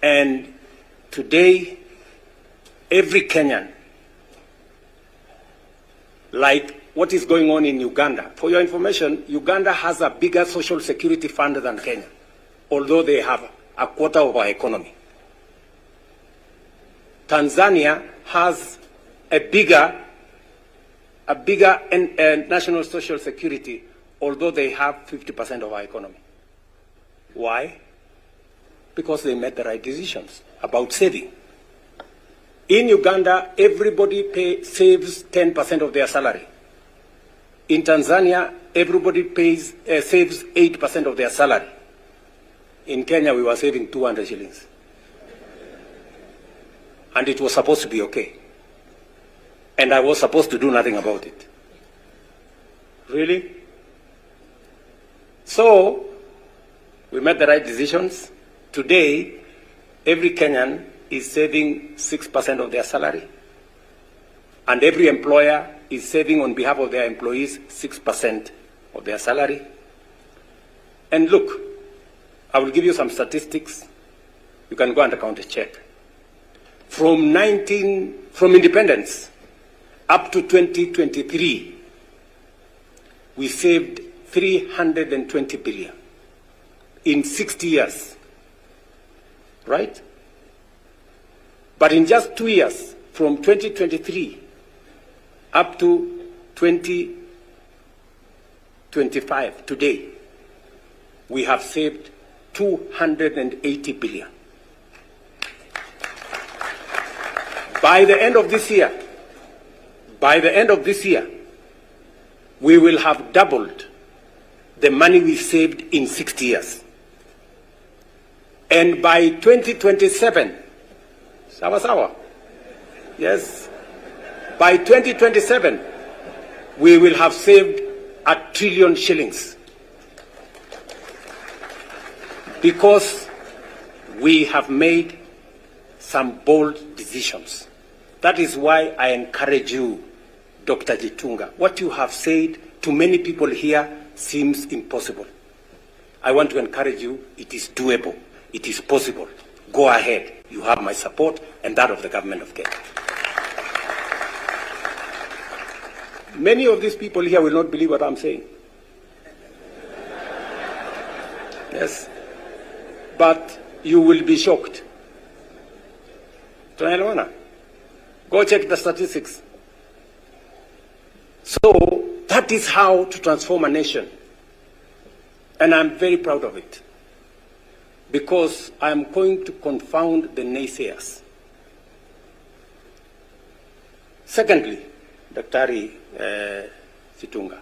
And today, every Kenyan, like what is going on in Uganda. For your information, Uganda has a bigger social security fund than Kenya, although they have a quarter of our economy. Tanzania has a bigger national social security, although they have 50% of our economy. Why? Because they made the right decisions about saving. In Uganda, everybody saves 10% of their salary. In Tanzania, everybody saves 8% of their salary. In Kenya, we were saving 200 shillings. And it was supposed to be okay. And I was supposed to do nothing about it. Really? So, we made the right decisions. Today, every Kenyan is saving 6% of their salary. And every employer is saving on behalf of their employees 6% of their salary. And look, I will give you some statistics. You can go and account a check. From independence up to 2023, we saved 320 billion in 60 years, right? But in just 2 years, from 2023 up to 2025, today, we have saved 280 billion. By the end of this year, we will have doubled the money we saved in 60 years. And by 2027, yes, by 2027, we will have saved 1 trillion shillings. Because we have made some bold decisions. That is why I encourage you, Dr. Gitunga. What you have said to many people here seems impossible. I want to encourage you, it is doable, it is possible. Go ahead. You have my support and that of the government of Kenya. Many of these people here will not believe what I'm saying. Yes. But you will be shocked. Go check the statistics. So that is how to transform a nation. And I'm very proud of it. Because I'm going to confound the naysayers. Secondly, Dr. Gitunga,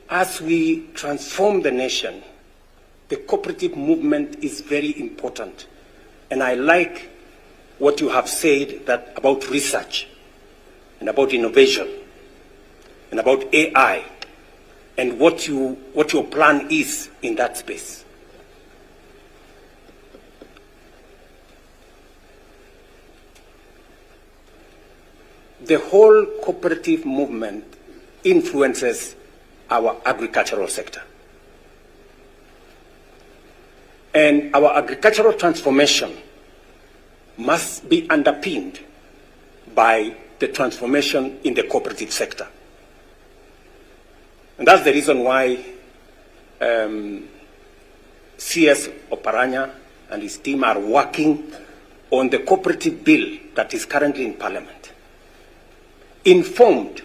as we transform the nation, the cooperative movement is very important. And I like what you have said about research and about innovation and about AI and what your plan is in that space. The whole cooperative movement influences our agricultural sector. And our agricultural transformation must be underpinned by the transformation in the cooperative sector. And that's the reason why CS Oparanya and his team are working on the cooperative bill that is currently in Parliament, informed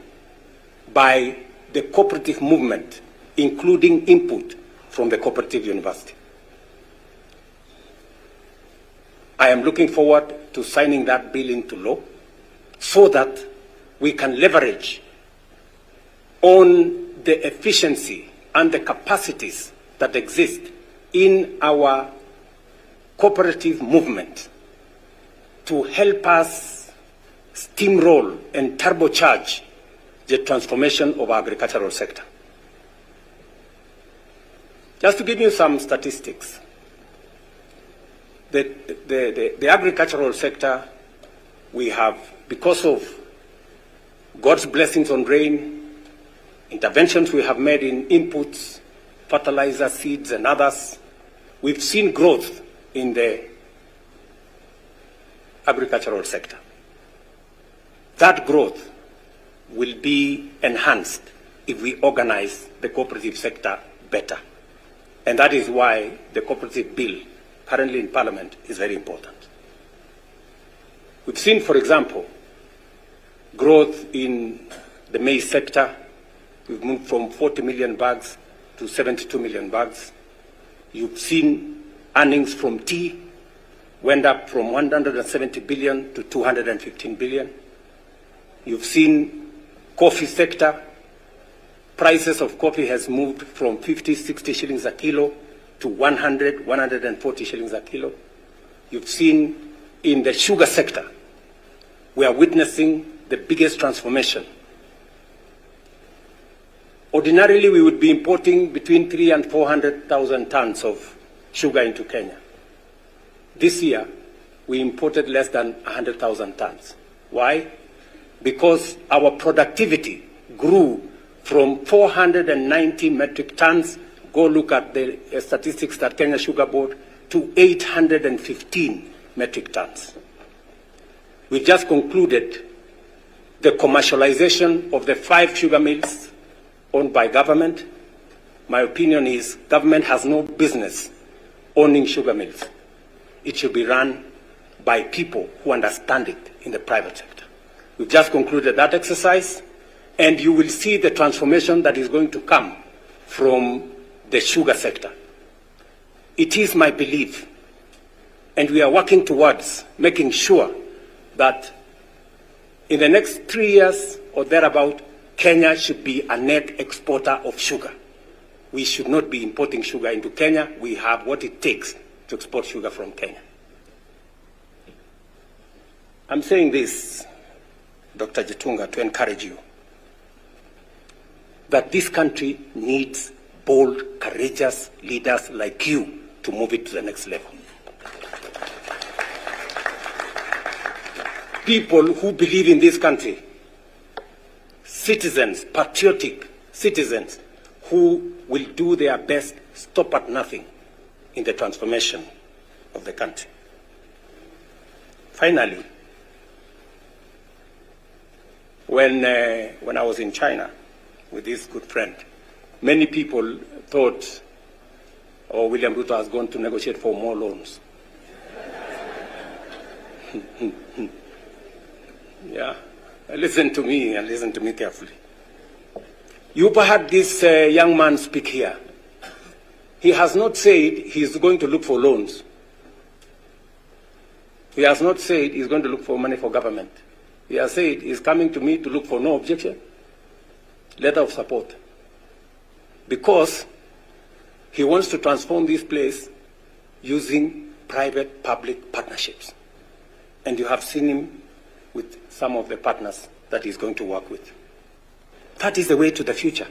by the cooperative movement, including input from the Cooperative University. I am looking forward to signing that bill into law so that we can leverage on the efficiency and the capacities that exist in our cooperative movement to help us steamroll and turbocharge the transformation of our agricultural sector. Just to give you some statistics, the agricultural sector, we have, because of God's blessings on rain, interventions we have made in inputs, fertilizer, seeds, and others, we've seen growth in the agricultural sector. That growth will be enhanced if we organize the cooperative sector better. And that is why the cooperative bill currently in Parliament is very important. We've seen, for example, growth in the maize sector. We've moved from 40 million bags to 72 million bags. You've seen earnings from tea went up from 170 billion to 215 billion. You've seen coffee sector. Prices of coffee has moved from 50, 60 shillings a kilo to 100, 140 shillings a kilo. You've seen in the sugar sector, we are witnessing the biggest transformation. Ordinarily, we would be importing between 300,000 and 400,000 tons of sugar into Kenya. This year, we imported less than 100,000 tons. Why? Because our productivity grew from 490 metric tons, go look at the statistics that Kenya Sugar Board, to 815 metric tons. We just concluded the commercialization of the 5 sugar mills owned by government. My opinion is government has no business owning sugar mills. It should be run by people who understand it in the private sector. We've just concluded that exercise, and you will see the transformation that is going to come from the sugar sector. It is my belief, and we are working towards making sure that in the next 3 years or thereabout, Kenya should be a net exporter of sugar. We should not be importing sugar into Kenya. We have what it takes to export sugar from Kenya. I'm saying this, Dr. Jitunga, to encourage you that this country needs bold, courageous leaders like you to move it to the next level. People who believe in this country, citizens, patriotic citizens, who will do their best, stop at nothing in the transformation of the country. Finally, when I was in China with this good friend, many people thought, oh, William Ruto has gone to negotiate for more loans. Yeah, listen to me and listen to me carefully. You heard this young man speak here. He has not said he's going to look for loans. He has not said he's going to look for money for government. He has said he's coming to me to look for no objection, letter of support. Because he wants to transform this place using private-public partnerships. And you have seen him with some of the partners that he's going to work with. That is the way to the future.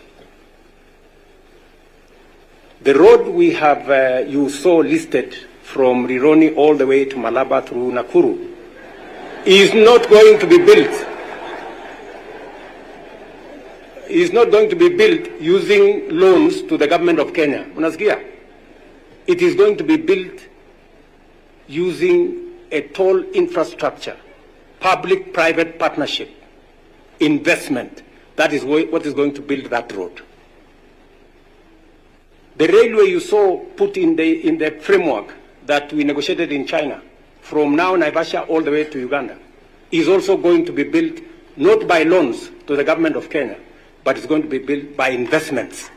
The road we have, you saw listed from Rironi all the way to Malaba through Nakuru, is not going to be built. Is not going to be built using loans to the government of Kenya. Unasikia? It is going to be built using a toll infrastructure, public-private partnership, investment. That is what is going to build that road. The railway you saw put in the framework that we negotiated in China, from now Naivasha all the way to Uganda, is also going to be built not by loans to the government of Kenya, but it's going to be built by investments.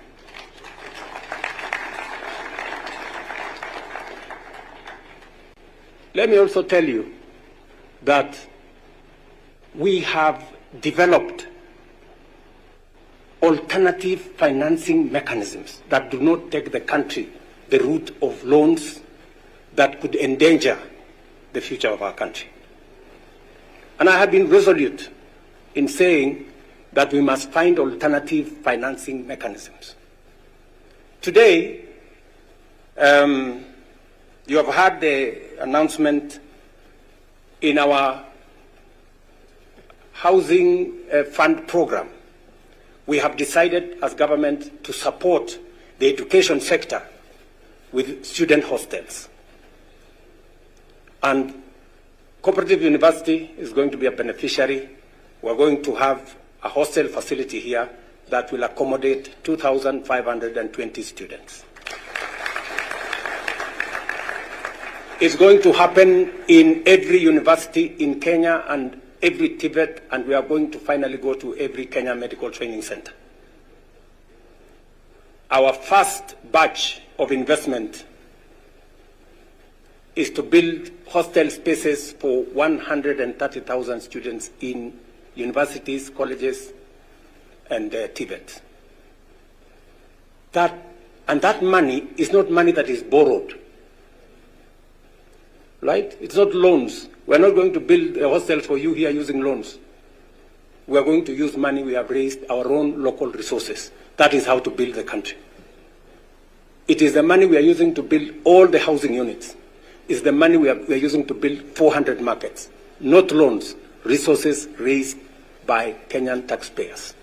Let me also tell you that we have developed alternative financing mechanisms that do not take the country the route of loans that could endanger the future of our country. And I have been resolute in saying that we must find alternative financing mechanisms. Today, you have heard the announcement in our housing fund program. We have decided as government to support the education sector with student hostels. And Cooperative University is going to be a beneficiary. We're going to have a hostel facility here that will accommodate 2,520 students. It's going to happen in every university in Kenya and every TVET, and we are going to finally go to every Kenya Medical Training Center. Our first batch of investment is to build hostel spaces for 130,000 students in universities, colleges, and TVET. That money is not money that is borrowed, right? It's not loans. We're not going to build a hostel for you here using loans. We are going to use money we have raised, our own local resources. That is how to build the country. It is the money we are using to build all the housing units. It's the money we are using to build 400 markets, not loans, resources raised by Kenyan taxpayers.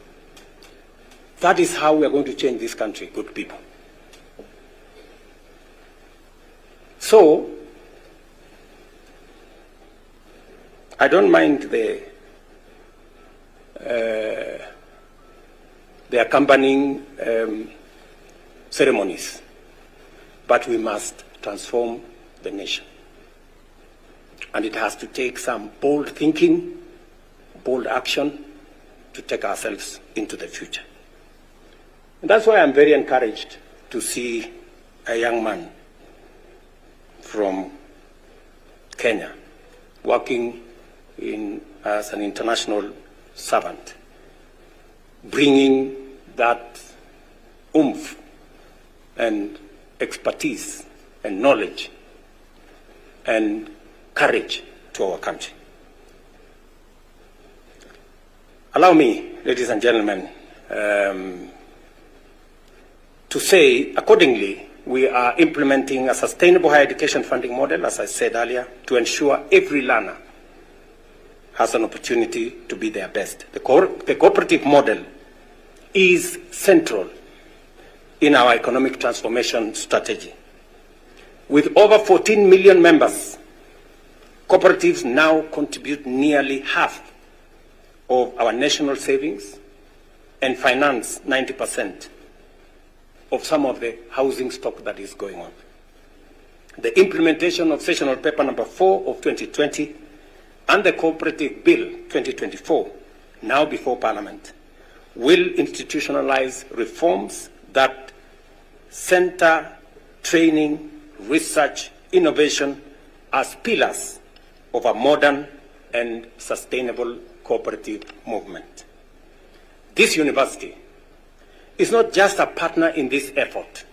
That is how we are going to change this country, good people. So, I don't mind the accompanying ceremonies, but we must transform the nation. And it has to take some bold thinking, bold action to take ourselves into the future. And that's why I'm very encouraged to see a young man from Kenya working as an international servant, bringing that oomph and expertise and knowledge and courage to our country. Allow me, ladies and gentlemen, to say accordingly, we are implementing a sustainable higher education funding model, as I said earlier, to ensure every learner has an opportunity to be their best. The cooperative model is central in our economic transformation strategy. With over 14 million members, cooperatives now contribute nearly half of our national savings and finance 90% of some of the housing stock that is going on. The implementation of Sessional Paper number 4 of 2020 and the Cooperative Bill 2024, now before Parliament, will institutionalize reforms that center training, research, innovation as pillars of a modern and sustainable cooperative movement. This university is not just a partner in this effort.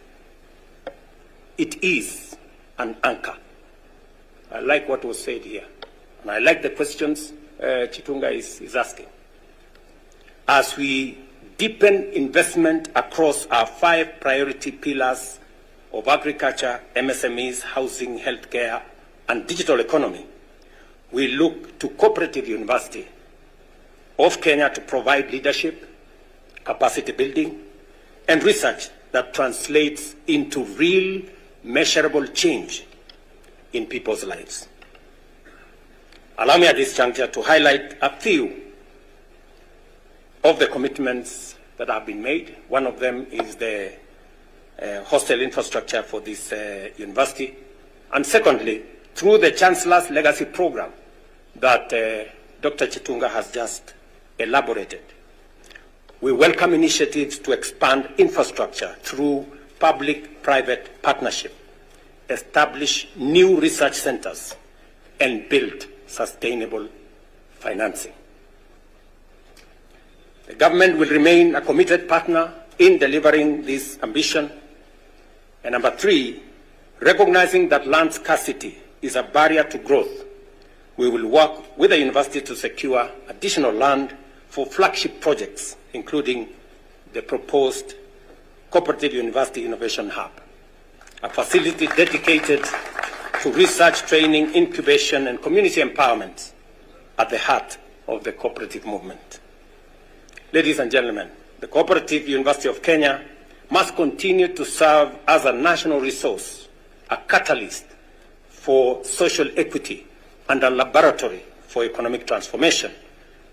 It is an anchor. I like what was said here, and I like the questions Chitunga is asking. As we deepen investment across our 5 priority pillars of agriculture, MSMEs, housing, healthcare, and digital economy, we look to Cooperative University of Kenya to provide leadership, capacity building, and research that translates into real, measurable change in people's lives. Allow me at this juncture to highlight a few of the commitments that have been made. One of them is the hostel infrastructure for this university. And secondly, through the Chancellor's Legacy Program that Dr. Chitunga has just elaborated, we welcome initiatives to expand infrastructure through public-private partnership, establish new research centers, and build sustainable financing. The government will remain a committed partner in delivering this ambition. And number 3, recognizing that land scarcity is a barrier to growth, we will work with the university to secure additional land for flagship projects, including the proposed Cooperative University Innovation Hub, a facility dedicated to research, training, incubation, and community empowerment at the heart of the cooperative movement. Ladies and gentlemen, the Cooperative University of Kenya must continue to serve as a national resource a catalyst for social equity and a laboratory for economic transformation,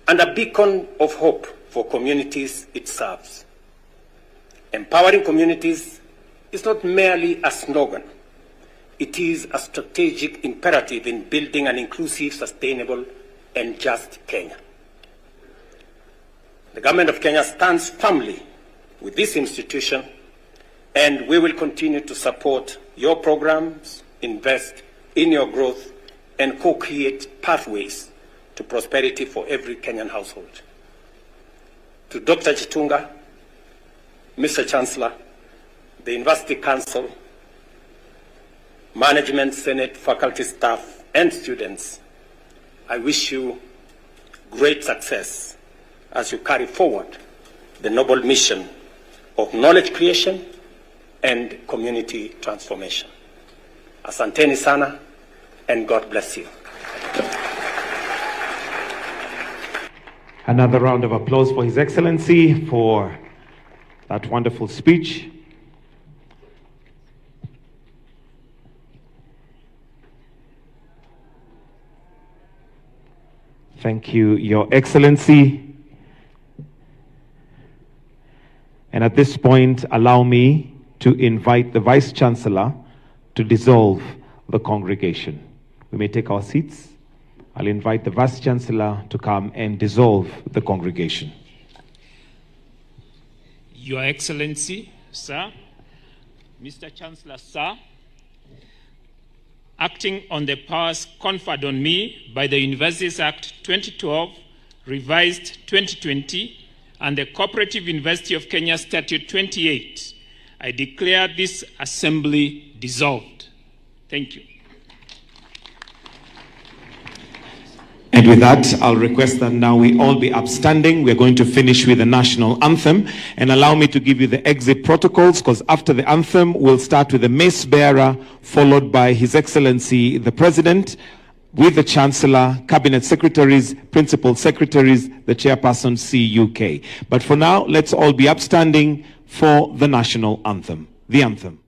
and a beacon of hope for communities it serves. Empowering communities is not merely a slogan. It is a strategic imperative in building an inclusive, sustainable, and just Kenya. The government of Kenya stands firmly with this institution, and we will continue to support your programs, invest in your growth, and co-create pathways to prosperity for every Kenyan household. To Dr. Chitunga, Mr. Chancellor, the University Council, Management, Senate, faculty, staff, and students, I wish you great success as you carry forward the noble mission of knowledge creation and community transformation. Asanteni sana, and God bless you. Another round of applause for His Excellency for that wonderful speech. Thank you, Your Excellency. And at this point, allow me to invite the Vice Chancellor to dissolve the congregation. We may take our seats. I'll invite the Vice Chancellor to come and dissolve the congregation. Your Excellency, sir, Mr. Chancellor, sir, acting on the powers conferred on me by the Universities Act 2012, revised 2020, and the Cooperative University of Kenya Statute 28, I declare this assembly dissolved. Thank you. And with that, I'll request that now we all be upstanding. We're going to finish with the national anthem. And allow me to give you the exit protocols, because after the anthem, we'll start with the mace bearer, followed by His Excellency the President, with the Chancellor, Cabinet Secretaries, Principal Secretaries, the Chairperson, CUK. But for now, let's all be upstanding for the national anthem. The anthem.